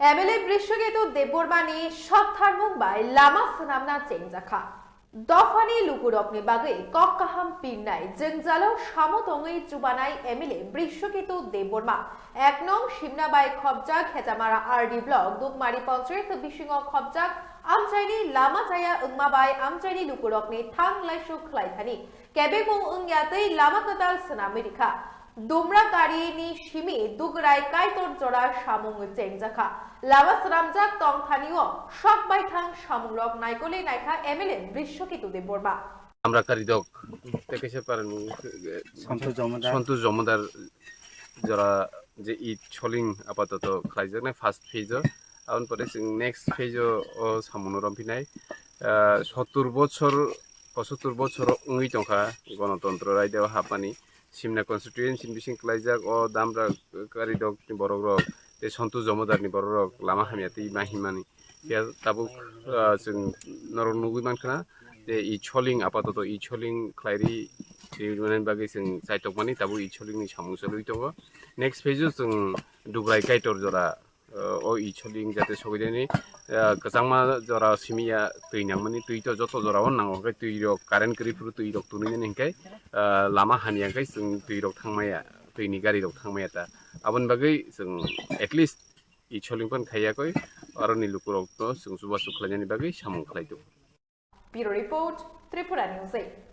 MLA Brishakeru Debbarma ni Kwtal Lama swnamjak chengjaka thani lukurokni bagai kokkaham pinnai jengjalo samotongai jubanai MLA Brishakeru Debbarma 1 নং শিমনাবাই খবজাক হেজামারা RD block Dupmari panchayat বিশিং খবজাক আমচাইনি লামা জায়া 응마বাই আমচাইনি lukurokni থাংলাইসু খ্লাইথানি কেবেবং 응야তৈ লামা Kwtal swnamjak Dumrakari Shimi Dugrai Kaitor Jora Shamung Chengjaka Lama swnamjak tong thanio shok baithang samungrok naikolwi naikha MLA Brishakeru Debbarma আমরা কারিদক দেখেছে পারেন সন্তোষ জমাদার যারা যে ঈদ ছলিং আপাতত খাইজাক না ফার্স্ট ফেজ এখন পরে নেক্সট ফেজ ও সামুনরম ফিনাই 70 বছর উই টঙ্কা গণতন্ত্র রায়দেও হাপানি সিমনা কনস্টিটিউয়েন্সি বিশিং ক্লাইজাক ও দামরা কারিদক বড়রক তে সন্তোষ জমাদারনি বড়রক লামা হামিয়াতি মাহিমানি ইয়া তাবুক जों नरन नुगुइ मानखा ই ছলিং আপাতত ই ছলিং ক্লাইরি ইউনিয়ন বাগै जों जायटकमानि दाबो ই ছলিंनि सामुसलुइ दङ नेक्स्ट फेज जों दुग्राय काइटर जरा ও ই ছলিং যাতে সগैदानि गजांमा जरा सिमिया तैनांमानि तैथ जत जरा नांगौ तैरक कारेन्ट करिफोर तैरक तुनिने हिंखाय लामा हानियाखाय जों तैरक थांमाया तैनि गारिरक थांमाया ता आबन बागै जों एटलिस्ट ই ছলিंपन खायाखै अरनि लुकुरक जों जुबा सुख्लायनायनि बागै सामु खालायदो Bureau Report, Tripura News 8.